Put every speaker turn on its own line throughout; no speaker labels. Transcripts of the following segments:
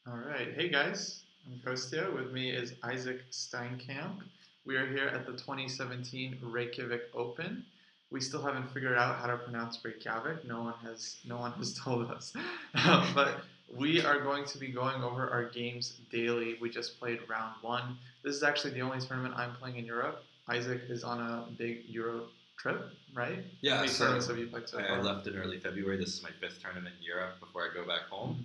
All right. Hey guys, I'm Kostya. With me is Isaac Steincamp. We are here at the 2017 Reykjavik Open. We still haven't figured out how to pronounce Reykjavik. No one has told us. But we are going to be going over our games daily. We just played round one. This is actually the only tournament I'm playing in Europe. Isaac is on a big Euro trip, right? How
Yeah,
many
so
tournaments have you played so
I
far?
left in early February. This is my fifth tournament in Europe before I go back home.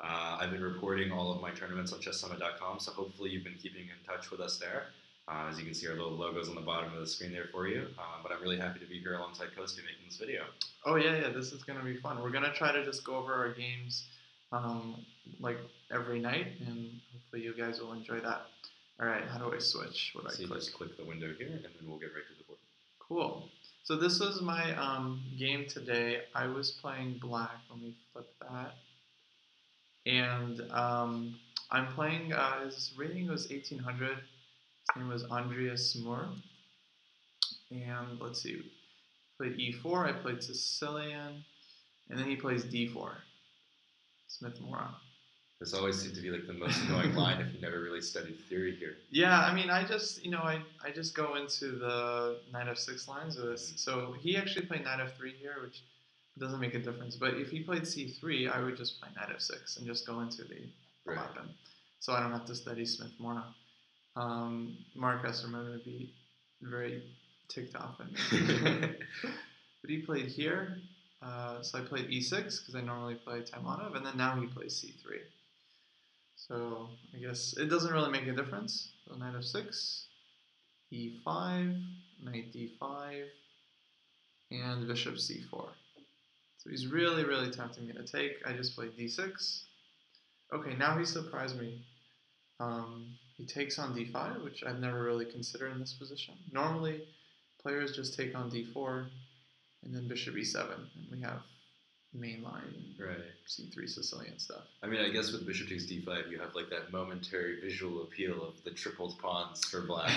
I've been reporting all of my tournaments on chesssummit.com, so hopefully you've been keeping in touch with us there. As you can see, our little logos on the bottom of the screen there for you. But I'm really happy to be here alongside Kostya making this video.
Oh yeah, this is gonna be fun. We're gonna try to just go over our games, um, like every night, and hopefully you guys will enjoy that. All right, how do I switch? What do
So
I
you
click?
just click the window here, and then we'll get right to the board.
Cool. So this was my game today. I was playing black. Let me flip that. And I'm playing. His rating was 1800. His name was Andreas Moore. And let's see. Played e4. I played Sicilian, and then he plays d4. Smith Mora.
This always seemed to be like the most annoying line if you never really studied theory here.
Yeah, I mean, I just go into the knight f6 lines with this. So he actually played knight f3 here, which doesn't make a difference. But if he played c3, I would just play knight f6 and just go into the weapon. So I don't have to study Smith Mora. Mark Esserman would be very ticked off at me. But he played here. So I played e6 because I normally play Taimanov, and then now he plays c3. So I guess it doesn't really make a difference. So knight f6, e5, knight d5, and bishop c4. So he's really, really tempting me to take. I just played d6. Okay, now he surprised me. He takes on d5, which I've never really considered in this position. Normally, players just take on d4, and then bishop e7, and we have mainline c3 Sicilian stuff.
I mean, I guess with bishop takes d5, you have like that momentary visual appeal of the tripled pawns for black.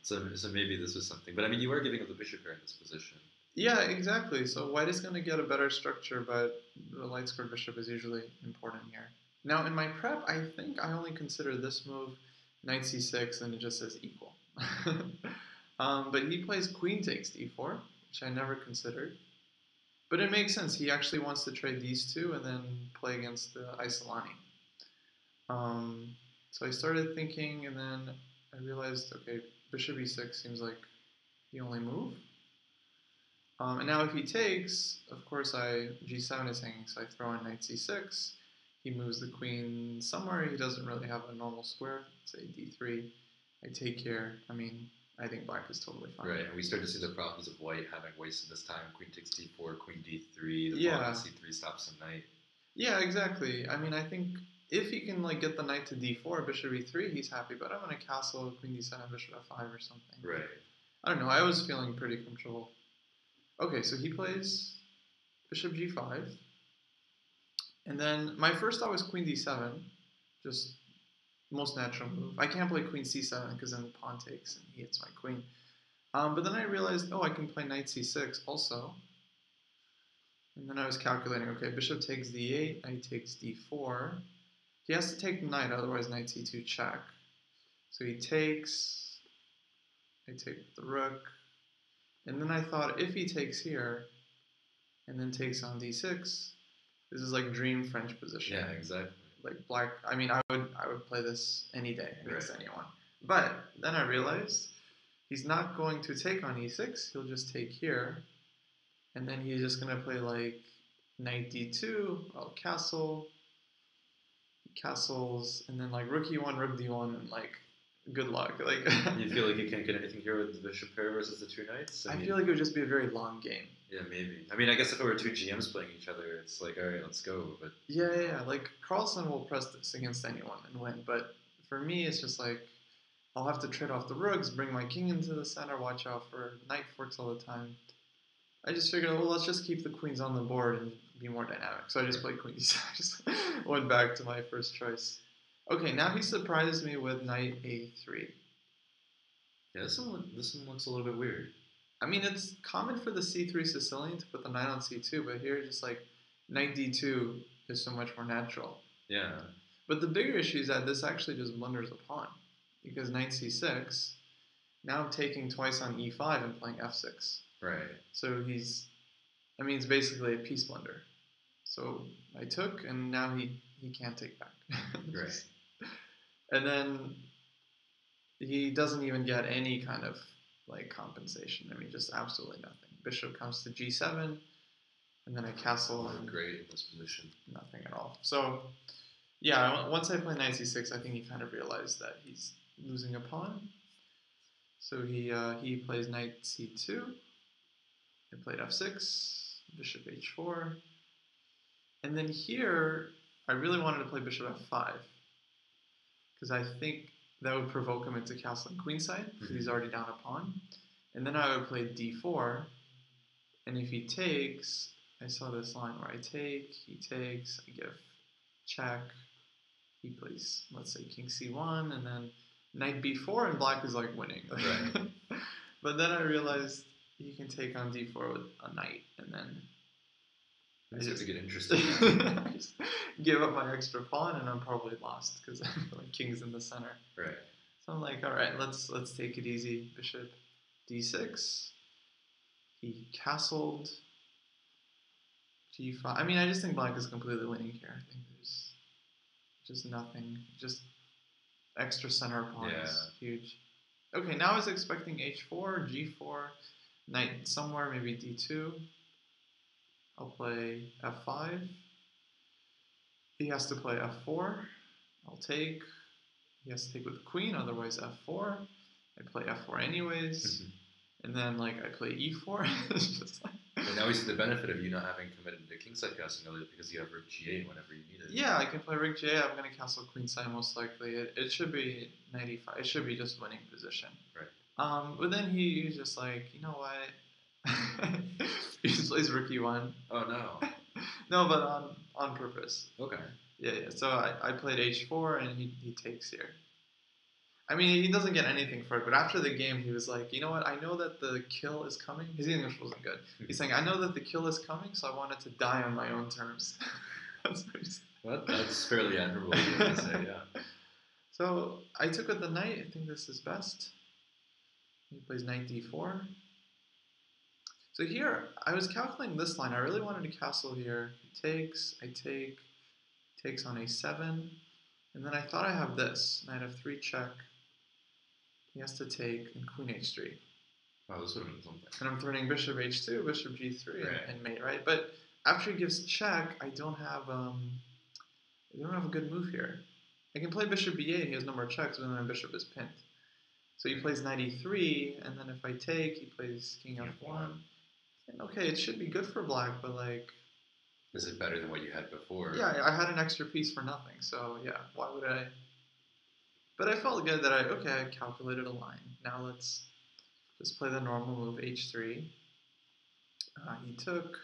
So maybe this was something. But I mean, you are giving up the bishop here in this position.
Yeah, exactly. So white is going to get a better structure, but the light squared bishop is usually important here. Now in my prep, I think I only consider this move knight c6, and it just says equal. But he plays queen takes d4, which I never considered. But it makes sense. He actually wants to trade these two and then play against the Isolani. So I started thinking, and then I realized, okay, bishop e6 seems like the only move. And now if he takes, of course, g7 is hanging, so I throw in knight c6. He moves the queen somewhere. He doesn't really have a normal square, say d3. I take here. I mean, I think black is totally fine.
Right, and we start to see the problems of white having wasted this time. Queen takes d4, queen d3, the pawn on c3 stops the knight.
Yeah, exactly. I mean, I think if he can like get the knight to d4, bishop e3, he's happy. But I'm going to castle queen d7, bishop f5 or something.
Right.
I don't know. I was feeling pretty comfortable. Okay, so he plays bishop g5. And then my first thought was queen d7, just most natural move. I can't play queen c7 because then the pawn takes and he hits my queen. But then I realized, I can play knight c6 also. And then I was calculating, okay, bishop takes d8, knight takes d4. He has to take the knight, otherwise knight c2 check. So he takes, I take the rook. And then I thought, if he takes here, and then takes on d6, this is like dream French position.
Yeah, exactly.
Like black, I mean, I would play this any day against anyone. But then I realized he's not going to take on e6. He'll just take here, and then he's just gonna play like knight d2. I'll castle. He castles, and then like rook e1, rook d1, and like good luck. Like
you feel like you can't get anything here with the bishop pair versus the two knights?
I feel like it would just be a very long game.
Yeah, maybe. I mean, I guess if it were two GMs playing each other, it's like, all right, let's go. But
yeah. Like Carlsen will press this against anyone and win, but for me, it's just like I'll have to trade off the rooks, bring my king into the center, watch out for knight forks all the time. I just figured, well, let's just keep the queens on the board and be more dynamic. So I just played queen d7. I just went back to my first choice. Okay, now he surprises me with knight a3.
Yeah, this one looks a little bit weird.
I mean, it's common for the c3 Sicilian to put the knight on c2, but here just like knight d2 is so much more natural.
Yeah.
But the bigger issue is that this actually just blunders a pawn. Because knight c6, now I'm taking twice on e5 and playing f6.
Right.
So it's basically a piece blunder. So I took, and now he can't take back.
Right.
And then he doesn't even get any kind of like compensation. I mean, just absolutely nothing. Bishop comes to g7, and then I castle.
And great in this position.
Nothing at all. So, yeah, once I play knight c6, I think he kind of realized that he's losing a pawn. So he plays knight c2. I played f6, bishop h4. And then here, I really wanted to play bishop f5. Because I think that would provoke him into castling queenside, because he's already down a pawn. And then I would play d4. And if he takes, I saw this line where I take, he takes, I give check. He plays, let's say, king c1, and then knight b4, and black is like winning.
Right.
But then I realized you can take on d4 with a knight, and then
It's going to get interesting.
I just give up my extra pawn, and I'm probably lost because my king's in the center.
Right.
So I'm like, all right, let's take it easy. Bishop d6. He castled. g5. I mean, I just think black is completely winning here. I think there's just nothing. Just extra center pawn is huge. Okay, now I was expecting h4, g4, knight somewhere, maybe d2. I'll play f5. He has to play f4. I'll take. He has to take with the queen, otherwise f4. I play f4 anyways. And then, like, I play e4. It's just like...
And now we see the benefit of you not having committed to kingside castling earlier because you have rook g8 whenever you need it.
Yeah, I can play rook g8. I'm going to castle queenside most likely. It should be knight e5. It should be just winning position.
Right.
But then he's just like, you know what? He just plays rook e1.
Oh, no.
No, but on purpose.
Okay.
Yeah. So I played h4, and he takes here. I mean, he doesn't get anything for it, but after the game, he was like, you know what, I know that the kill is coming. His English wasn't good. He's saying, I know that the kill is coming, so I wanted to die on my own terms. That's what he said.
Well, that's fairly admirable, to say, yeah.
So I took with the knight. I think this is best. He plays knight d4. So here, I was calculating this line. I really wanted to castle here. He takes, I take, takes on a7. And then I thought I have this, knight f3 check. He has to take, and queen h3.
Wow, this would have been something.
And I'm threatening bishop h2, bishop g3,
right.
and mate, right? But after he gives check, I don't have a good move here. I can play bishop b8, he has no more checks, but then my bishop is pinned. So he plays knight e3, and then if I take, he plays king f1. And okay, it should be good for black, but like...
Is it better than what you had before?
Yeah, I had an extra piece for nothing, so yeah, why would I... But I felt good that I calculated a line. Now let's just play the normal move, h3. He took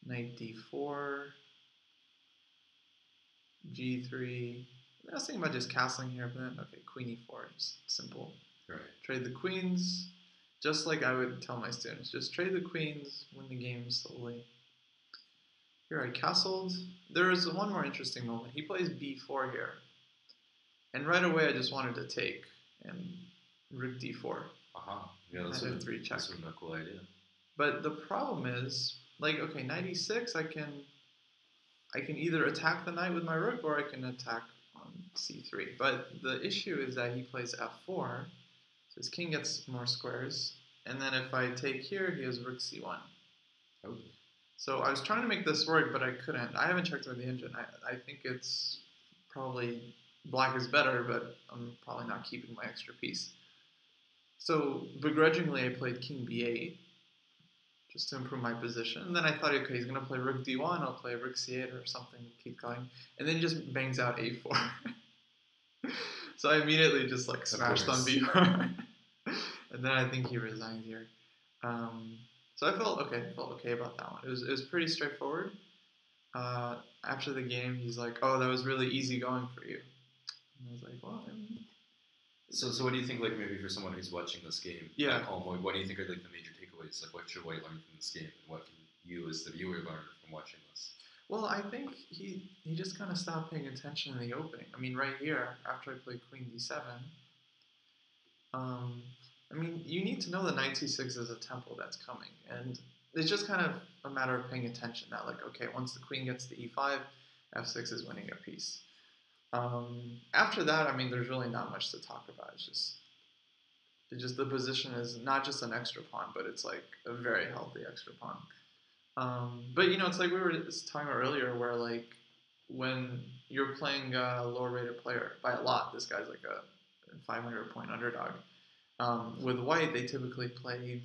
knight d4, g3. I was thinking about just castling here, but then, okay, queen e4, just simple.
Right.
Trade the queens, just like I would tell my students. Just trade the queens, win the game slowly. Here I castled. There is one more interesting moment. He plays b4 here. And right away I just wanted to take and rook d4.
Yeah, that's
a 3 check.
That's a cool idea.
But the problem is, like, okay, knight e6, I can either attack the knight with my rook or I can attack on c3. But the issue is that he plays f4, so his king gets more squares. And then if I take here, he has rook c1.
Oh.
So I was trying to make this work, but I couldn't. I haven't checked with the engine. I think it's probably black is better, but I'm probably not keeping my extra piece. So begrudgingly, I played king b8 just to improve my position. And then I thought, okay, he's going to play rook d1. I'll play rook c8 or something, keep going. And then he just bangs out a4. So I immediately just like smashed on b4. And then I think he resigned here. So I felt okay about that one. It was pretty straightforward. After the game, he's like, "Oh, that was really easy going for you." And I was like, "Well."
So what do you think? Like maybe for someone who's watching this game back home, what do you think are like the major takeaways? Like what should White learn from this game, and what can you as the viewer learn from watching this?
Well, I think he just kind of stopped paying attention in the opening. I mean, right here after I played Queen D7, um, I mean, you need to know that Knight C6 is a tempo that's coming, and it's just kind of a matter of paying attention. That like, okay, once the queen gets to E5, F6 is winning a piece. After that, I mean, there's really not much to talk about. It's just the position is not just an extra pawn, but it's like a very healthy extra pawn. But it's like we were talking about earlier, where like when you're playing a lower rated player by a lot, this guy's like a 500 point underdog. With white, they typically play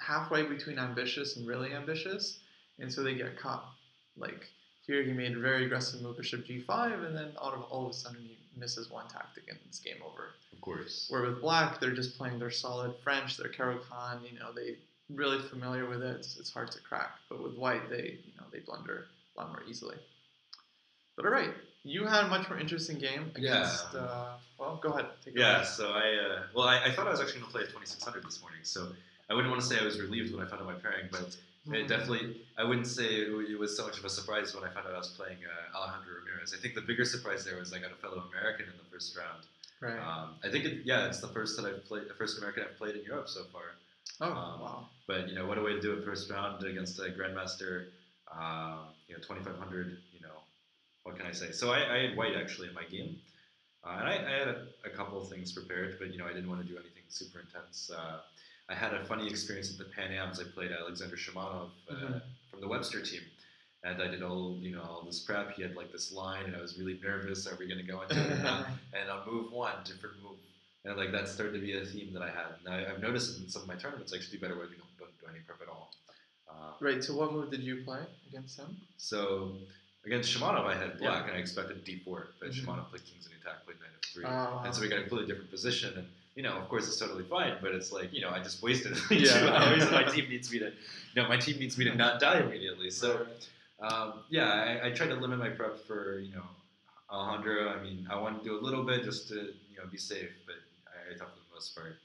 halfway between ambitious and really ambitious, and so they get caught. Like here, he made a very aggressive move, bishop g5, and then all of a sudden he misses one tactic and it's game over.
Of course.
Where with black, they're just playing their solid French, their Caro-Kann, they really familiar with it. It's hard to crack. But with white, they blunder a lot more easily. But all right, you had a much more interesting game against. Well, go ahead. Take it away.
So I thought I was actually going to play at 2600 this morning. So I wouldn't want to say I was relieved when I found out my pairing, but I wouldn't say it was so much of a surprise when I found out I was playing Alejandro Ramirez. I think the bigger surprise there was I got a fellow American in the first round.
Right.
I think it's the first American I've played in Europe so far.
Oh, wow.
But what a way to do it first round against a grandmaster. 2500. What can I say? So I had white actually in my game, and I had a couple of things prepared, but I didn't want to do anything super intense. I had a funny experience at the Pan Ams. I played Alexander Shamanov from the Webster team, and I did all this prep. He had like this line, and I was really nervous. Are we going to go into it or not? And on move one, different move, and like that started to be a theme that I had. And I've noticed in some of my tournaments, I actually do better when we don't do any prep at all.
Right. So what move did you play against him?
So against Shamanov, I had black, and I expected d4, but Shamanov played kings in attack, played knight f3, and so we got a completely different position. And of course, it's totally fine, but it's like I just wasted 2 hours, and my team needs me to not die immediately. So I tried to limit my prep for Alejandro. I mean, I wanted to do a little bit just to be safe, but I thought for the most part,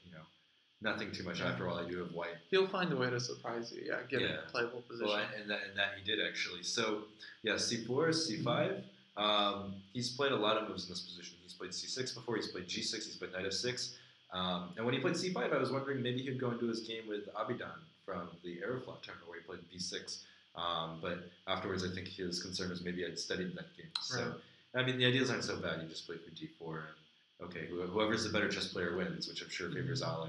nothing too much after all I do have white.
He'll find a way to surprise you, get in a playable position.
Well, and that he did actually. So, c4, c5. He's played a lot of moves in this position. He's played c6 before, he's played g6, he's played knight f6. And when he played c5, I was wondering maybe he'd go into his game with Abidan from the Aeroflot tournament where he played b6. But afterwards, I think his concern was maybe I'd studied that game. So, right. I mean, the ideas aren't so bad. You just play for d4, and whoever's the better chess player wins, which I'm sure favors Ale.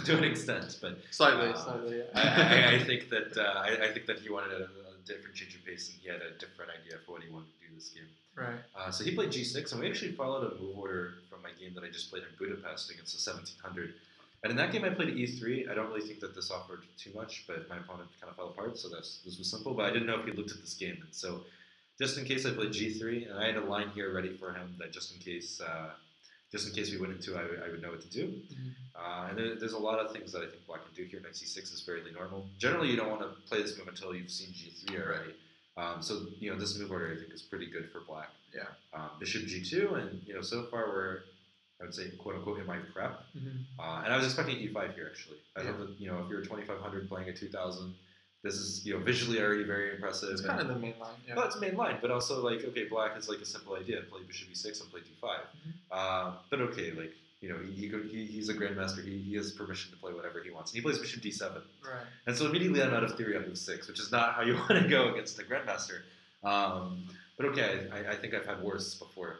To an extent, but
slightly.
Yeah. I think that he wanted a different change of pace, and he had a different idea for what he wanted to do this game.
Right.
So he played g6, and we actually followed a move order from my game that I just played in Budapest against the 1700. And in that game, I played e3. I don't really think that this offered too much, but my opponent kind of fell apart, so this was simple. But I didn't know if he looked at this game, and so just in case I played g3, and I had a line here ready for him that just in case we went into, I would know what to do. And there's a lot of things that I think black can do here. Knight c6 is fairly normal. Generally, you don't want to play this move until you've seen g3 already. So this move order I think is pretty good for black.
Yeah.
Bishop g2, and so far we're, I would say, quote unquote, in my prep. And I was expecting e5 here actually. I thought that if you're 2500 playing a 2000. This is, visually already very impressive.
It's kind of the main line. Yeah.
Well, it's the main line, but also, black is, a simple idea. Play bishop e6 and play d5. But okay, he's a grandmaster. He has permission to play whatever he wants. And he plays bishop d7.
Right.
And so immediately I'm out of theory on move 6, which is not how you want to go against a grandmaster. But okay, I think I've had worse before.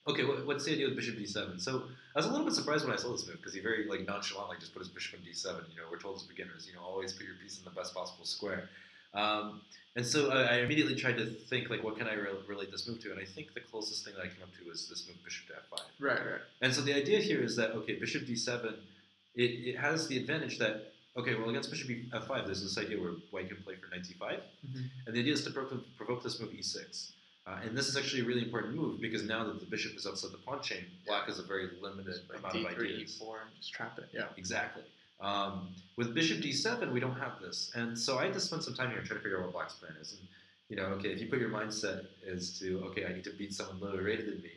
Okay, what's the idea with bishop d7? So I was a little bit surprised when I saw this move because he very nonchalantly just put his bishop in d7. We're told as beginners, always put your piece in the best possible square. And so I immediately tried to think what can I relate this move to? And I think the closest thing that I came up to was this move bishop to f5.
Right.
And so the idea here is that bishop d7, it has the advantage that against bishop f5, there's this idea where white can play for knight d5, and the idea is to provoke this move e6. And this is actually a really important move because now that the bishop is outside the pawn chain, black has a very limited amount of ideas.
D3, E4, and just trap it. Yeah,
exactly. With bishop d7, we don't have this, and so I had to spend some time here trying to figure out what black's plan is. And if you put your mindset as to I need to beat someone lower rated than me,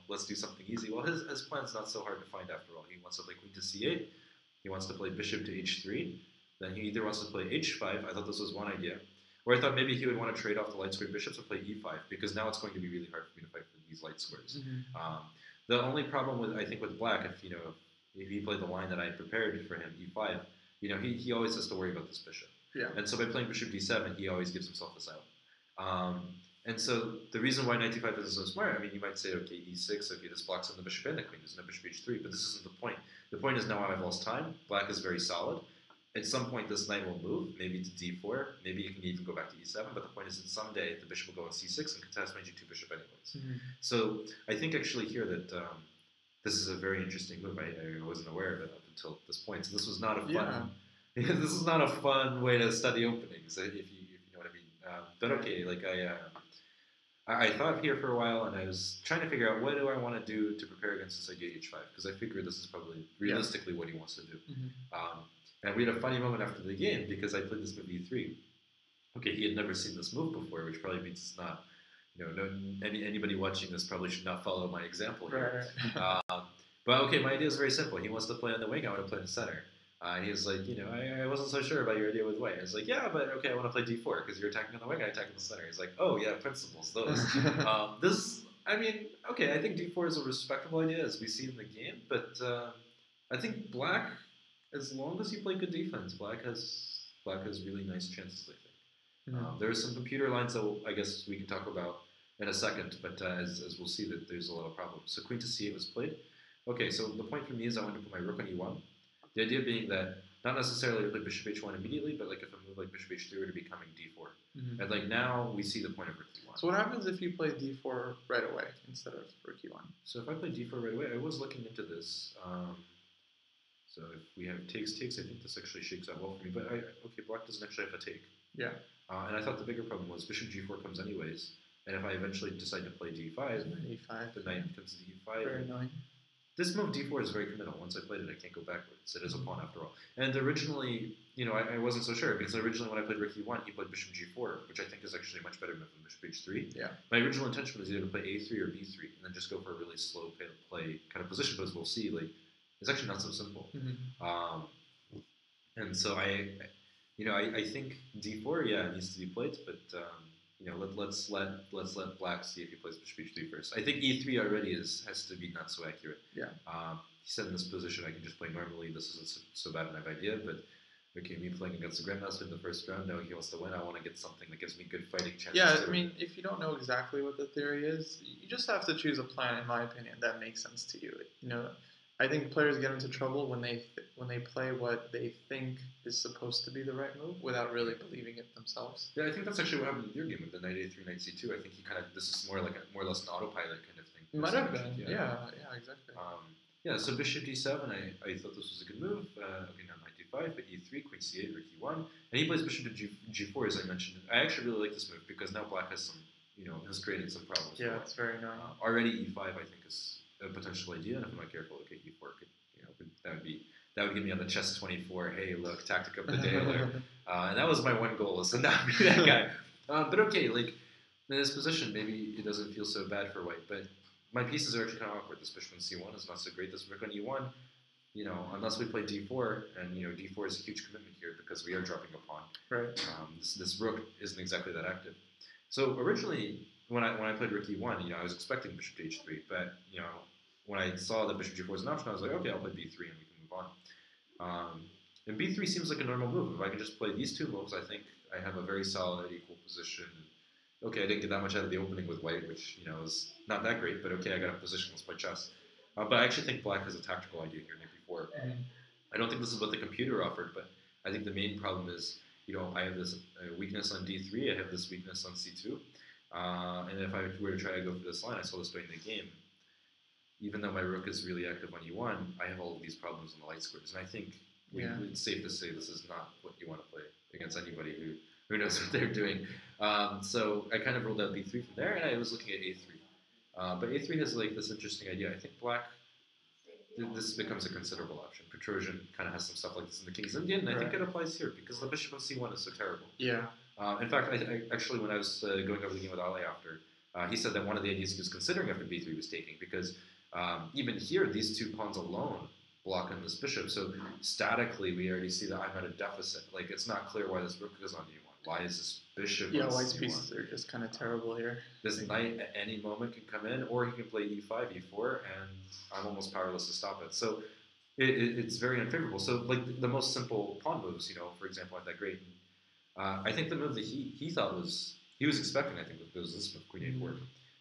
let's do something easy. Well, his plan's not so hard to find after all. He wants to play queen to c8. He wants to play bishop to h3. Then he either wants to play h5. I thought this was one idea. Or I thought maybe he would want to trade off the light squared bishops and play e5 because now it's going to be really hard for me to fight for these light squares. The only problem with I think with black, if he played the line that I prepared for him, e5, he always has to worry about this bishop.
Yeah.
And so by playing bishop d7, he always gives himself this out. And so the reason why knight d5 isn't so smart, I mean, you might say, okay, e6, okay, this blocks on the bishop and the queen. There's no bishop h3, but this isn't the point. The point is now I've lost time. Black is very solid. At some point, this knight will move, maybe to d4. Maybe you can even go back to e7. But the point is that someday the bishop will go on c6 and contest my g2 bishop anyways. So I think actually here that this is a very interesting move. I wasn't aware of it up until this point. So this was not a fun. Yeah. This is not a fun way to study openings, if you know what I mean. But okay, like I thought here for a while, and I was trying to figure out what do I want to do to prepare against this idea h5, because I figured this is probably realistically what he wants to do. And we had a funny moment after the game because I played this move e3. Okay, he had never seen this move before, which probably means it's not, anybody watching this probably should not follow my example here. Right. But okay, my idea is very simple. He wants to play on the wing. I want to play in the center. And he was like, I wasn't so sure about your idea with white. I was like, yeah, but okay, I want to play d4 because you're attacking on the wing, I attack in the center. He's like, oh yeah, principles, those. I think d4 is a respectable idea as we see in the game, but I think black, as long as you play good defense, black has really nice chances, I think. There are some computer lines that I guess we can talk about in a second, but as we'll see that there's a lot of problems. So queen to c8 was played. Okay, so the point for me is I want to put my rook on e1. The idea being that not necessarily to play bishop h1 immediately, but like if a move like bishop h3 were to be coming d4. And like now we see the point of rook e1.
So what happens if you play d4 right away instead of rook e1?
So if I play d4 right away, I was looking into this. So if we have takes, I think this actually shakes out well for me. But okay, black doesn't actually have a take.
Yeah.
And I thought the bigger problem was bishop g4 comes anyways. And if I eventually decide to play d5, the knight comes to e5.
Very annoying.
This move d4 is very committal. Once I played it, I can't go backwards. It is a pawn after all. And originally, I wasn't so sure because originally when I played rook e1, he played bishop g4, which I think is actually a much better move than bishop h3.
Yeah.
My original intention was either to play a3 or b3 and then just go for a really slow play kind of position, but as we'll see, like it's actually not so simple. And so I think d4, needs to be played, but let's let black see if he plays bishop h3 first. I think e3 already has to be not so accurate.
Yeah.
He said in this position I can just play normally. This isn't so bad an idea, but okay, me playing against the grandmaster in the first round, knowing he wants to win, I want to get something that gives me good fighting chances.
Yeah, I mean, if you don't know exactly what the theory is, you just have to choose a plan, in my opinion, that makes sense to you. I think players get into trouble when they play what they think is supposed to be the right move without really believing it themselves.
Yeah, I think that's actually what happened with your game with the knight a3, knight c2. I think this is more or less an autopilot kind of thing.
It might have been. Yeah, exactly.
So bishop d7, I thought this was a good move. Okay, now knight d5, but e3, queen c8, rook e1, and he plays bishop to g4 as I mentioned. I actually really like this move because now black has some, has created some problems.
Yeah, it's very annoying.
Already e5, I think is a potential idea, and if I'm not careful, okay, e4 that would get me on the chess 24. Hey, look, tactic of the day alert. And that was my one goal, is to not be that guy. But okay, like in this position, maybe it doesn't feel so bad for white. But my pieces are actually kind of awkward. This bishop on c1 is not so great. This rook on e1, unless we play d4, and d4 is a huge commitment here because we are dropping a pawn.
Right.
This rook isn't exactly that active. So originally, when I played rook e1, I was expecting bishop to h3, but when I saw that bishop g4 is an option, I was like, okay, I'll play b3 and we can move on. And b3 seems like a normal move. If I can just play these two moves, I think I have a very solid equal position. Okay, I didn't get that much out of the opening with white, which is not that great, but okay, I got a position. Let's play chess. But I actually think black has a tactical idea here, knight b4. I don't think this is what the computer offered, but I think the main problem is, I have this weakness on d3, I have this weakness on c2, and if I were to try to go for this line, I saw this during the game. Even though my rook is really active on e1, I have all of these problems on the light squares, and I think it's safe to say this is not what you want to play against anybody who knows what they're doing. So I kind of ruled out b3 from there, and I was looking at a3. But a3 has like this interesting idea. I think black, this becomes a considerable option. Petrosian kind of has some stuff like this in the King's Indian, and I think it applies here because the bishop on c1 is so terrible.
Yeah.
In fact, I actually, when I was going over the game with Ale after, he said that one of the ideas he was considering after b3 was taking because even here, these two pawns alone block on this bishop. So statically, we already see that I'm at a deficit. Like, it's not clear why this rook goes on e1. why is this bishop
Yeah,
on
white's
C1?
pieces are just kind of terrible here.
This knight at any moment can come in, or he can play e5, e4, and I'm almost powerless to stop it. So it's very unfavorable. So like the most simple pawn moves, for example, aren't that great. I think the move that he thought he was expecting, I think, was this move, queen a4.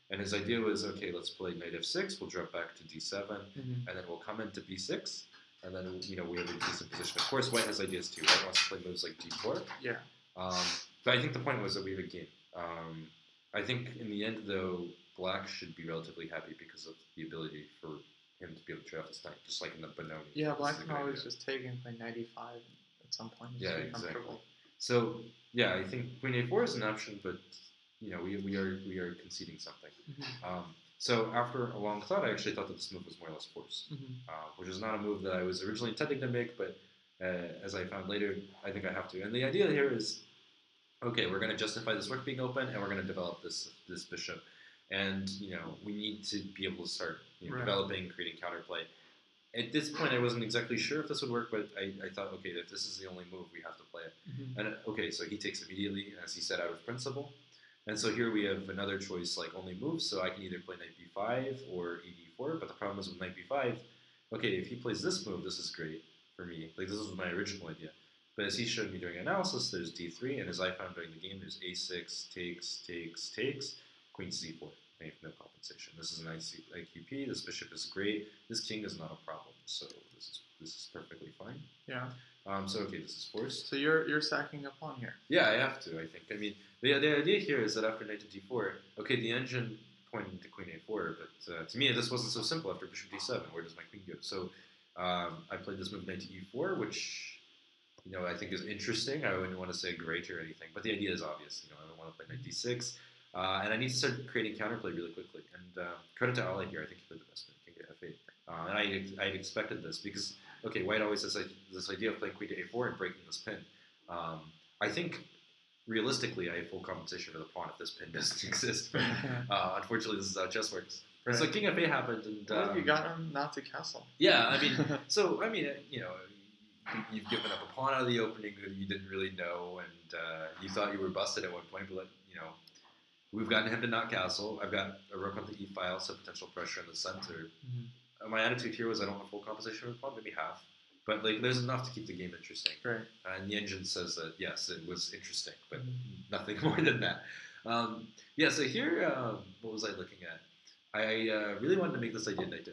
And his idea was, okay, let's play knight f6, we'll drop back to d7, and then we'll come into b6, and then, we have a decent position. Of course, white has ideas too. White wants to play moves like d4.
Yeah.
But I think the point was that we have a game. I think in the end, though, black should be relatively happy because of the ability for him to be able to trade off his knight, just like in the Benoni.
Yeah, black can always just take and play knight e5 at some point.
Yeah, exactly. So, yeah, I think queen a4 is an option, but, we are conceding something. So after a long thought, I actually thought that this move was more or less forced, which is not a move that I was originally intending to make, but as I found later, I think I have to. And the idea here is, okay, we're going to justify this rook being open, and we're going to develop this bishop. And, we need to be able to start developing, creating counterplay. At this point, I wasn't exactly sure if this would work, but I thought, okay, if this is the only move, we have to play it. And, okay, so he takes immediately, as he said, out of principle. And so here we have another choice, like only moves, so I can either play knight b5 or e4, but the problem is with knight b5, okay, if he plays this move, this is great for me. Like, this was my original idea. But as he showed me during analysis, there's d3, and as I found during the game, there's a6, takes, queen c4. I have no compensation. This is an IQP, this bishop is great, this king is not a problem, so this is perfectly fine.
Yeah.
So, okay, this is forced.
So you're sacking a pawn here.
Yeah, I have to, I think. I mean, the idea here is that after knight to d4, okay, the engine pointed to queen a4, but to me, this wasn't so simple after bishop d7. Where does my queen go? So I played this move knight to e4, which, I think is interesting. I wouldn't want to say great or anything, but the idea is obvious. I want to play knight d6, and I need to start creating counterplay really quickly. And credit to Ali here, I think he played the best move, king to f8. And I expected this because, okay, white always has this idea of playing queen to a4 and breaking this pin. I think, realistically, I have full compensation for the pawn if this pin doesn't exist. But unfortunately, this is how chess works. Right. So king f8 happened, and
what if you got him not to castle?
Yeah, you've given up a pawn out of the opening that you didn't really know, and you thought you were busted at one point, but we've gotten him to not castle. I've got a rook on the e file, so potential pressure in the center. My attitude here was I don't want full compensation with the pawn, maybe half. But there's enough to keep the game interesting. Right. And the engine says that, yes, it was interesting, but nothing more than that. So here, what was I looking at? I really wanted to make this idea knight to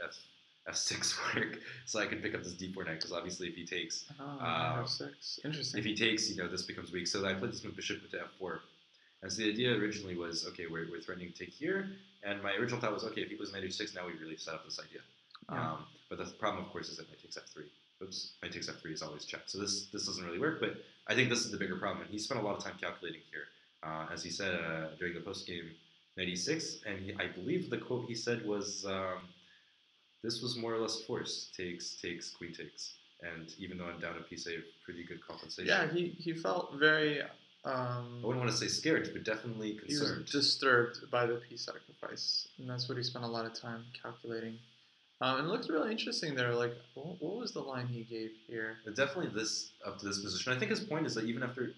f6 work so I can pick up this d4 knight, because obviously if he takes...
f6. Interesting.
If he takes, this becomes weak. So I played this move bishop to f4. And so the idea originally was, okay, we're threatening to take here. And my original thought was, okay, if he plays knight h6, now we really set up this idea. Yeah. But the problem, of course, is that knight takes f3. Oops, knight takes f3 is always checked. So this doesn't really work, but I think this is the bigger problem. And he spent a lot of time calculating here. As he said during the post-game, knight e6, and I believe the quote he said was, this was more or less forced. Takes, queen takes. And even though I'm down a piece, I have pretty good compensation.
Yeah, he felt very...
I wouldn't want to say scared, but definitely concerned.
He was disturbed by the piece sacrifice, and that's what he spent a lot of time calculating. And it looked really interesting there. Like, what was the line he gave here?
Definitely this up to this position. I think his point is that even after,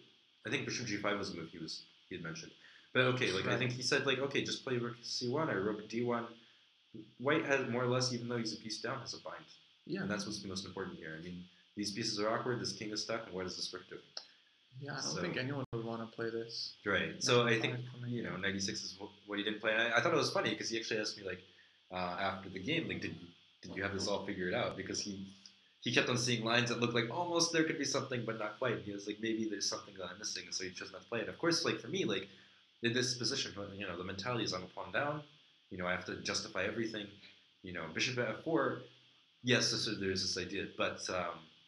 I think bishop g5 was a move he had mentioned. But okay, right. I think he said okay, just play rook c1 or rook d1. White has more or less, even though he's a piece down, has a bind. Yeah. And that's what's most important here. I mean, these pieces are awkward. This king is stuck, and what is this rook doing?
Yeah, I don't think anyone would want to play this.
Right. So I think 96 is what he didn't play. And I thought it was funny because he actually asked me after the game, did you have this all figured out? Because he kept on seeing lines that looked like almost there could be something, but not quite. He was like, maybe there's something that I'm missing, and so he chose not to play it. Of course, for me, in this position, the mentality is I'm a pawn down. I have to justify everything. Bishop at f4. Yes, there's this idea, but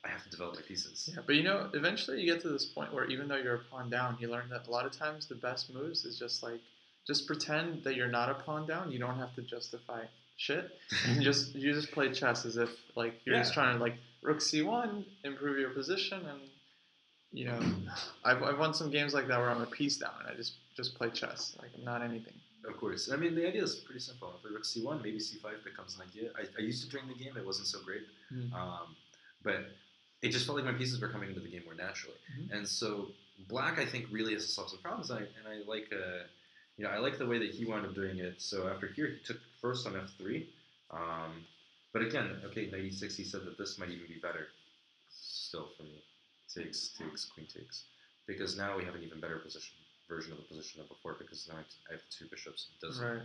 I have to develop my pieces.
Yeah, but eventually you get to this point where even though you're a pawn down, you learn that a lot of times the best moves is just pretend that you're not a pawn down. You don't have to justify shit. And you just play chess as if you're just trying to rook c1, improve your position, and I've won some games like that where I'm a piece down and I just play chess. I'm not anything.
Of course. I mean, the idea is pretty simple. If I rook c1, maybe c5 becomes an idea. I used to during the game. It wasn't so great. But it just felt like my pieces were coming into the game more naturally. And so Black, I think, really has to solve some problems, and I like, I like the way that he wound up doing it. So after here, he took first on f3. But again, okay, knight e6, he said that this might even be better still for me. Takes, queen takes. Because now we have an even better version of the position than before, because now I have two bishops. It doesn't.
Right.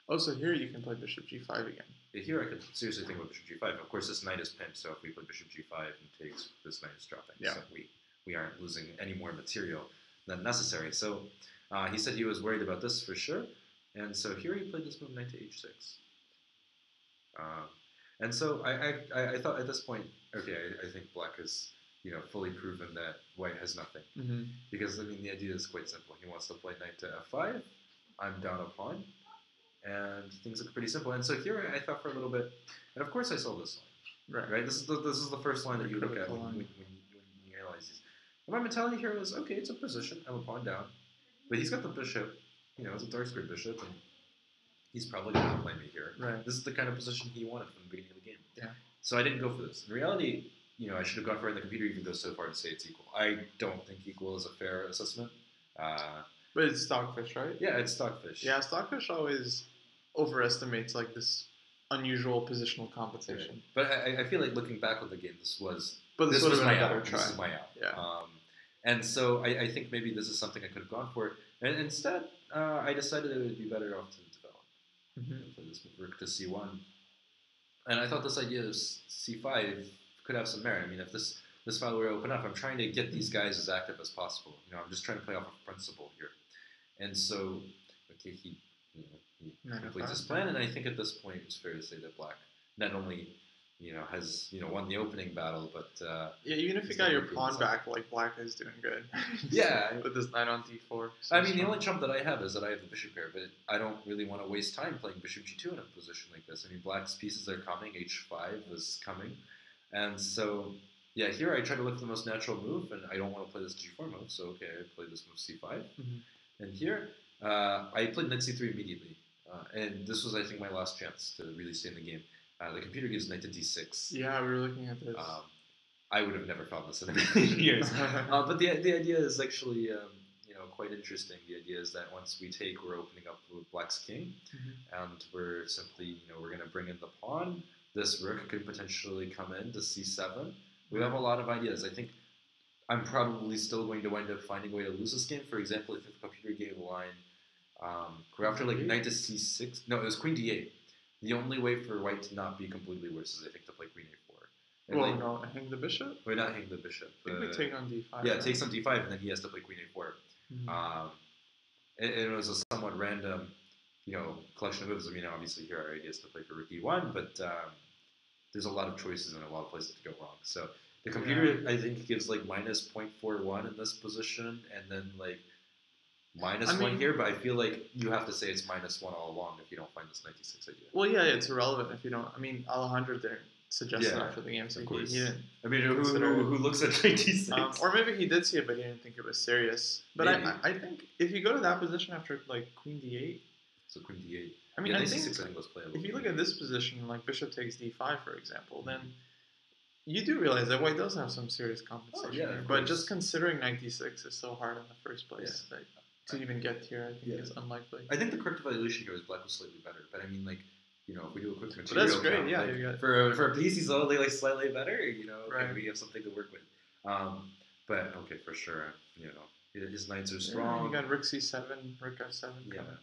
Oh, so here you can play bishop g5 again.
Here I could seriously think about bishop g5. Of course, this knight is pinned, so if we play bishop g5 and takes, this knight is dropping.
Yeah.
So we aren't losing any more material than necessary. So he said he was worried about this for sure. And so here he played this move, knight to h6. And so I thought at this point, okay, I think black has fully proven that white has nothing.
Mm-hmm.
Because, I mean, the idea is quite simple. He wants to play knight to f5. I'm down a pawn. And things look pretty simple. And so here I thought for a little bit, and of course I saw this line. Right. This is the first line that you look at when you analyze these. And my mentality here was, okay, it's a position. I'm a pawn down. But he's got the bishop. It's a dark squared bishop. And he's probably going to play me here. Right. This is the kind of position he wanted from the beginning of the game.
Yeah.
So I didn't go for this. In reality, I should have gone for it, and the computer even goes so far to say it's equal. I don't think equal is a fair assessment.
But it's Stockfish, right?
Yeah, it's Stockfish.
Yeah, Stockfish always overestimates like this unusual positional compensation.
Right. But I feel like looking back on the game, this was
my out.
This is my out.
Yeah.
And so I think maybe this is something I could have gone for. And instead, I decided it would be better off to develop.
Mm-hmm.
Play this rook to c1. And I thought this idea of c5 could have some merit. I mean, if this file were to open up, I'm trying to get these guys as active as possible. I'm just trying to play off of principle here. And so, okay, he completes his plan, and I think at this point it's fair to say that black not only has won the opening battle, but
yeah, even if you got your pawn back, like black is doing good.
Yeah,
with this knight on d4.
So I mean, the only trump that I have is that I have the bishop pair, but I don't really want to waste time playing bishop g2 in a position like this. I mean, black's pieces are coming, h5 is coming, and so yeah, here I try to look for the most natural move, and I don't want to play this g4 move, so okay, I play this move c5, and here I played knight c3 immediately. And this was, I think, my last chance to really stay in the game. The computer gives knight to d6.
Yeah, we were looking at this.
I would have never found this in a million years. But the idea is actually, quite interesting. The idea is that once we take, we're opening up with black's king, and we're simply, we're going to bring in the pawn. This rook could potentially come in to c7. We have a lot of ideas. I think I'm probably still going to wind up finding a way to lose this game. For example, if the computer gave a line. After like knight to c6, no, it was queen d8. The only way for white to not be completely worse is I think to play queen a4. And
well, no, hang the bishop.
We're not hang the bishop.
I think we take on d5.
Yeah, right? Takes on d5, and then he has to play queen a4. It was a somewhat random, collection of moves. I mean, obviously here our idea is to play for rook e1, but there's a lot of choices and a lot of places to go wrong. So the computer, I think, gives like minus 0.41 in this position, and then like -1 here, but I feel like you have to say it's -1 all along if you don't find this 96 idea.
Well, yeah, it's irrelevant if you don't. I mean, Alejandro didn't suggest that for the game, so he didn't.
I mean, who looks at 96?
Or maybe he did see it, but he didn't think it was serious. But I think if you go to that position after like queen d8.
So queen d8.
I mean, I think
was playable.
If you look at this position, like bishop takes d5, for example, then you do realize that white does have some serious compensation. But just considering knight d6 is so hard in the first place. Yeah. To even get here, I think is unlikely.
I think the correct evaluation here is black was slightly better, but I mean, like, if we do a quick material,
that's great.
Count,
Yeah,
like, for a piece, he's only like slightly better. Right. We have something to work with. But okay, for sure, his knights are strong.
Yeah, you got rook c7, rook f7.
Yeah.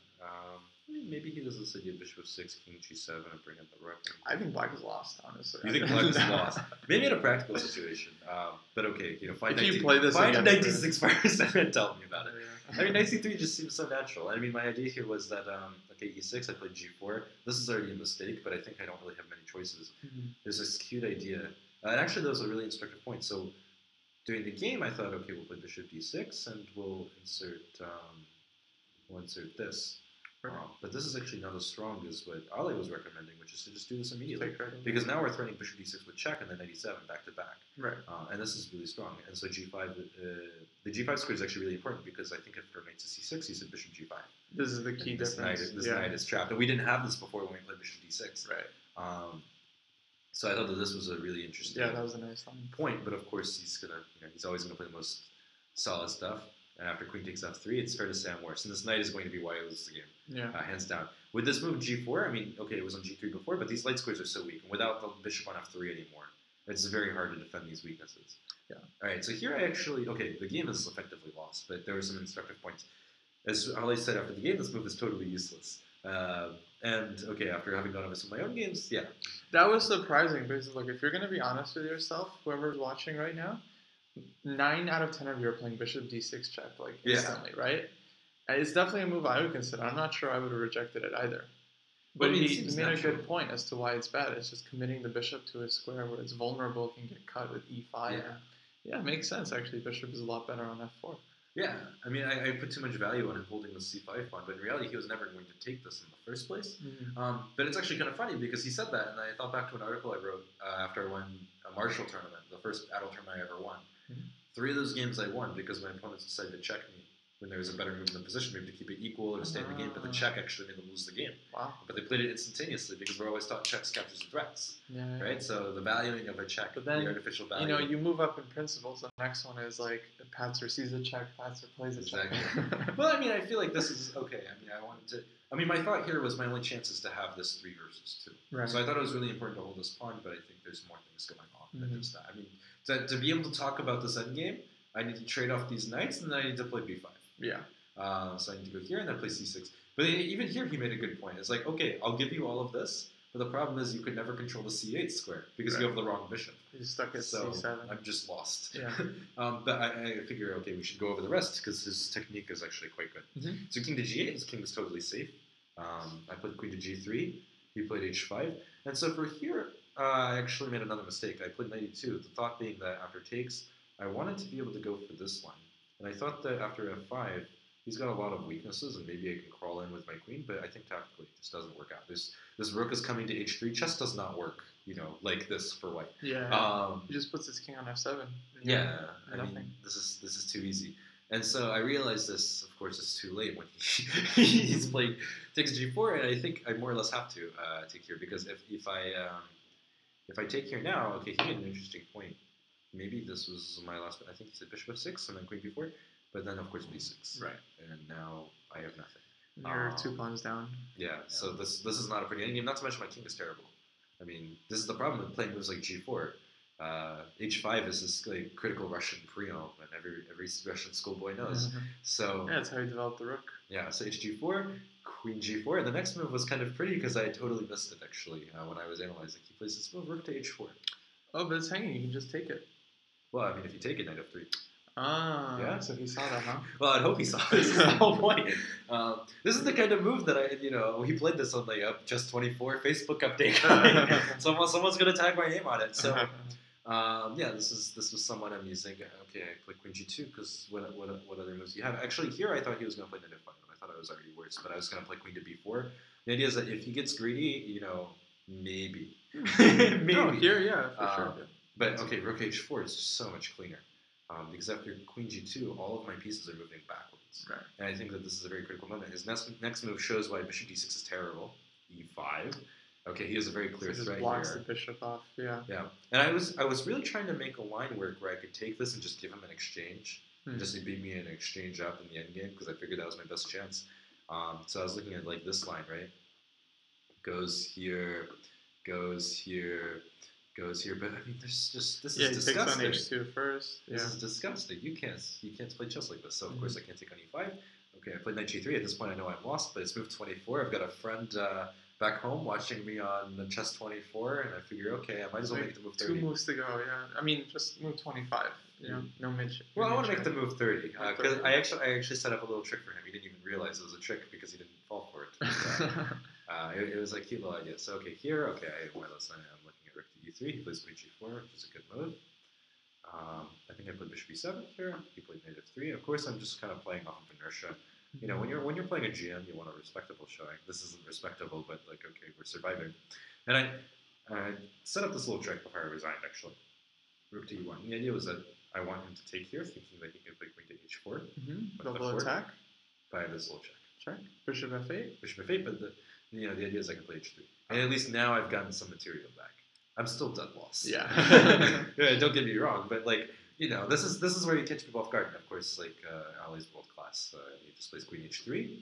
Maybe he does this idea bishop 6, king g7, and bring in the rook.
I think black is lost, honestly.
You think black is lost? Maybe in a practical situation. But okay, find
if you play this,
find 96 first and then tell me about it.
Yeah.
I mean, knight c3 just seems so natural. I mean, my idea here was that okay, e6, I played g4. This is already a mistake, but I think I don't really have many choices. There's this cute idea, and actually, that was a really instructive point. So, during the game, I thought, okay, we'll play bishop d6, and we'll insert this. Right. But this is actually not as strong as what Ale was recommending, which is to just do this immediately. Because now we're threatening bishop d6 with check and then knight e7 back to back.
Right.
And this is really strong. And so g5, the g5 square is actually really important because I think if for knight to c6, you said bishop g5.
This is the key difference.
This knight is trapped. And we didn't have this before when we played bishop d6.
Right.
So I thought that this was a really interesting
that was a nice line.
point. But of course, he's always gonna play the most solid stuff. And after queen takes f3, it's fair to say I'm worse. And this knight is going to be why he loses the game.
Yeah.
Hands down. With this move g4, I mean, okay, it was on g3 before, but these light squares are so weak. And without the bishop on f3 anymore, it's very hard to defend these weaknesses.
Yeah.
All right, so here I actually, okay, the game is effectively lost, but there were some instructive points. As Ali said after the game, this move is totally useless. And, okay, after having gone over some of my own games, yeah.
That was surprising because, look, if you're going to be honest with yourself, whoever's watching right now, 9 out of 10 of you are playing bishop d6 check, like, instantly, right? It's definitely a move I would consider. I'm not sure I would have rejected it either. But he made a good point as to why it's bad. It's just committing the bishop to a square where it's vulnerable, can get cut with e5. Yeah, it makes sense, actually. Bishop is a lot better on f4.
Yeah, I mean, I put too much value on him holding the c5 pawn, but in reality, he was never going to take this in the first place. But it's actually kind of funny because he said that, and I thought back to an article I wrote after I won a Marshall tournament, the first adult tournament I ever won. 3 of those games I won because my opponents decided to check me when there was a better move in the position, maybe to keep it equal or to stay in the game, but the check actually made them lose the game.
Wow.
But they played it instantaneously because we're always taught checks captures the threats, right? So the valuing of a check,
but then,
the artificial value.
You know, you move up in principles. The next one is like Patzer sees a check, Patzer plays a check.
Well, I mean, I feel like this is okay. I mean, my thought here was my only chance is to have this 3 versus 2.
Right.
So I thought it was really important to hold this pawn, but I think there's more things going on than just that. I mean, to be able to talk about this endgame, I need to trade off these knights, and then I need to play b5.
Yeah.
So I need to go here and then play c6. But even here, he made a good point. It's like, okay, I'll give you all of this, but the problem is you could never control the c8 square because you have the wrong bishop.
You're stuck at c7.
I'm just lost.
Yeah.
But I figure, okay, we should go over the rest because his technique is actually quite good. So king to g8, his king is totally safe. I played queen to g3. He played h5. And so for here, I actually made another mistake. I played knight e2, the thought being that after takes, I wanted to be able to go for this line. And I thought that after f5, he's got a lot of weaknesses, and maybe I can crawl in with my queen, but I think tactically this doesn't work out. This rook is coming to h3. Chess does not work, you know, like this for white.
Yeah. He just puts his king on f7.
Yeah. I mean, this is too easy. And so I realized this, of course, is too late when he's playing takes g4, and I think I more or less have to take here because if I take here now, okay, he made an interesting point. Maybe this was my last. I think he said bishop f6 and then queen b4, but then of course b6.
Right.
And now I have nothing.
You're 2 pawns down.
Yeah. So this is not a pretty endgame. Not to mention my king is terrible. I mean, this is the problem with playing moves like g4. H5 is this like critical Russian prion, and every Russian schoolboy knows. So
yeah, that's how you develop the rook.
Yeah. So hg4, queen g4. And the next move was kind of pretty because I totally missed it actually when I was analyzing. He plays this move rook to h4.
Oh, but it's hanging. You can just take it.
Well, I mean, if you take it, knight f3.
Ah, yeah. So he saw that, huh?
Well, I'd hope he saw it. This is the whole point. This is the kind of move that he played this on the Just 24 Facebook update. Someone's gonna tag my name on it. So, yeah, this was somewhat amusing. Okay, I play queen g2 because what other moves do you have? Actually, here I thought he was gonna play knight f5. I thought it was already worse, but I was gonna play queen to b4. The idea is that if he gets greedy, maybe. Maybe.
Oh, here, yeah, for sure.
But okay, rook h4 is just so much cleaner. Because after queen g2, all of my pieces are moving backwards.
Right.
And I think that this is a very critical moment. His next move shows why bishop d6 is terrible. e5. Okay, he has a very clear threat here.
Blocks the bishop off, yeah.
Yeah. And I was really trying to make a line work where I could take this and just give him an exchange. And just beat me an exchange up in the endgame because I figured that was my best chance. So I was looking at like this line, right? Goes here, goes here, goes here, but I mean, this is disgusting.
Takes on h2 first.
This is disgusting. You can't play chess like this. So of course I can't take on e5. Okay, I played knight g3. At this point, I know I'm lost, but it's move 24. I've got a friend back home watching me on chess 24, and I figure, okay, I might as well make it to move 30.
2 moves to go. Yeah, I mean, just move 25. No mid.
Well, I want to make the move 30 because I actually set up a little trick for him. He didn't even realize it was a trick because he didn't fall for it. It was a cute little idea. So okay, here, okay, more or less I'm looking at rook to e3. He plays queen g4, which is a good move. I think I played bishop e7 here. He played knight f3. Of course, I'm just kind of playing off of inertia. When you're playing a GM, you want a respectable showing. This isn't respectable, but like, okay, we're surviving. And I set up this little trick before I resigned, actually. Rook to e1. The idea was that I want him to take here, thinking that he can play queen to h4.
Double attack.
By this little check.
Check. Bishop f8.
Bishop f8, but the idea is I can play h3. And at least now I've gotten some material back. I'm still dead lost.
Yeah.
Don't get me wrong, but like, this is where you catch people off guard. And of course, like Ali's world class. He just plays Queen H3.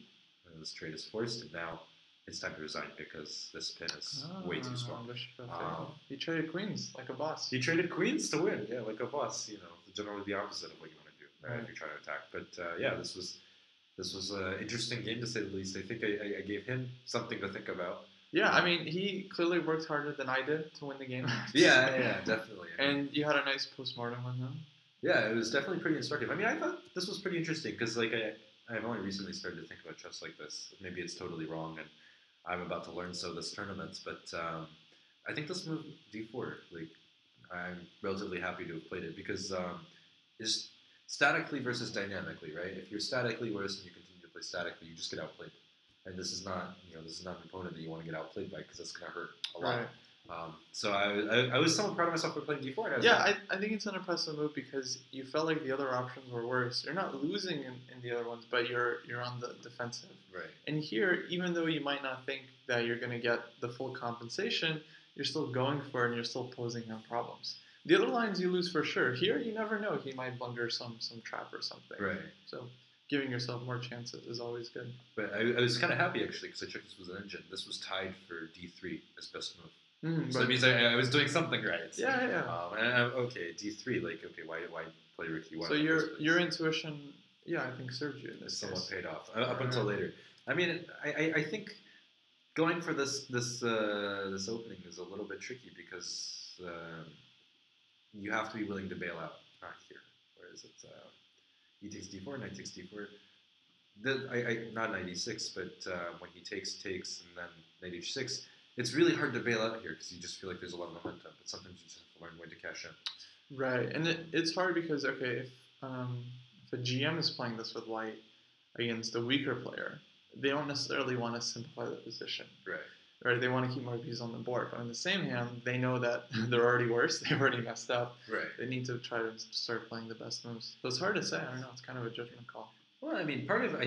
This trade is forced, and now it's time to resign because this pin is way too strong.
He traded queens like a boss.
He traded queens to win, yeah, like a boss. Generally the opposite of what you want to do if you're trying to attack. But yeah, this was an interesting game to say the least. I think I gave him something to think about.
Yeah, I mean, he clearly worked harder than I did to win the game.
yeah, definitely.
And you had a nice postmortem on him.
Yeah, it was definitely pretty instructive. I mean, I thought this was pretty interesting because, like, I've only recently started to think about chess like this. Maybe it's totally wrong, and I'm about to learn so this tournament. But I think this move d4, like, I'm relatively happy to have played it because it's statically versus dynamically, right? If you're statically worse and you continue to play statically, you just get outplayed. And this is not an opponent that you want to get outplayed by because that's going to hurt a lot.
Right.
So I was somewhat proud of myself for playing d4.
I think it's an impressive move because you felt like the other options were worse. You're not losing in the other ones, but you're on the defensive.
Right.
And here, even though you might not think that you're going to get the full compensation, you're still going for it and you're still posing him problems. The other lines you lose for sure. Here, you never know. He might blunder some trap or something.
Right.
So giving yourself more chances is always good.
But I was kind of happy, actually, because I checked this was an engine. This was tied for d3 as best move. So that means I was doing something right.
Yeah.
Okay, d3, like, okay, why play Ricky?
So your intuition, I think served you in this
somewhat paid off, up until later. I mean, I think going for this opening is a little bit tricky because you have to be willing to bail out. Not here. Where is it? E takes d4, knight takes d4. Not knight e6, but when he takes, and then knight h6, it's really hard to bail out here because you just feel like there's a lot of momentum. But sometimes you just have to learn when to cash in.
Right, and it's hard because if a GM is playing this with white against a weaker player, they don't necessarily want to simplify the position. Right. They want to keep more pieces on the board. But on the same hand, they know that they're already worse. They've already messed up.
Right.
They need to try to start playing the best moves. So it's hard to say. I don't know. It's kind of a judgment call.
Well, I mean, part of the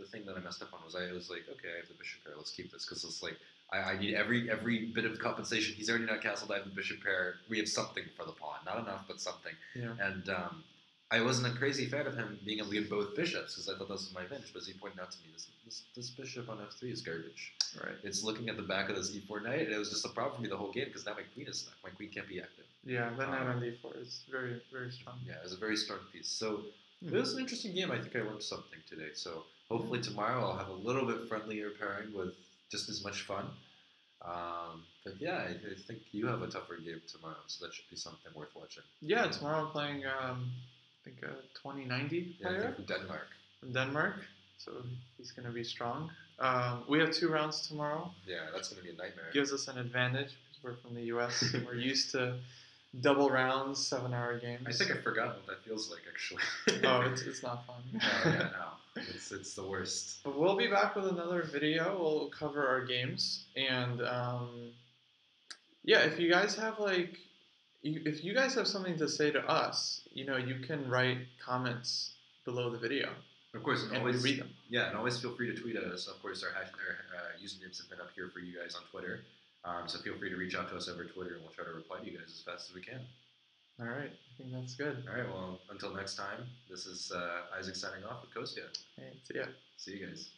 thing that I messed up on was I was like, okay, I have the bishop pair. Let's keep this because it's like I need every bit of compensation. He's already not castled. I have the bishop pair. We have something for the pawn. Not enough, but something.
Yeah.
And I wasn't a crazy fan of him being able to get both bishops because I thought this was my advantage. But as he pointed out to me, this bishop on f3 is garbage.
Right.
It's looking at the back of this e4 knight, and it was just a problem for me the whole game because now my queen is stuck. My queen can't be active.
Yeah, that knight on d4 is very, very strong.
Yeah, it's a very strong piece. So it was an interesting game. I think I learned something today. So hopefully tomorrow I'll have a little bit friendlier pairing with just as much fun. But yeah, I think you have a tougher game tomorrow, so that should be something worth watching.
Yeah, tomorrow I'm playing, I think, a 2090 player.
Yeah, from Denmark.
From Denmark, so he's going to be strong. We have 2 rounds tomorrow.
Yeah, that's going to be a nightmare.
Gives us an advantage because we're from the U.S. and we're used to double rounds, 7-hour games.
I think I forgot what that feels like, actually.
It's not fun.
No. It's the worst.
But we'll be back with another video. We'll cover our games. And, if you guys have, if you guys have something to say to us, you can write comments below the video.
Of course,
and we read them.
Yeah, and always feel free to tweet at us. Of course, our usernames have been up here for you guys on Twitter. So feel free to reach out to us over Twitter, and we'll try to reply to you guys as fast as we can.
All right. I think that's good.
All right. Well, until next time, this is Isaac signing off with Kostya.
Hey, see ya.
See you guys.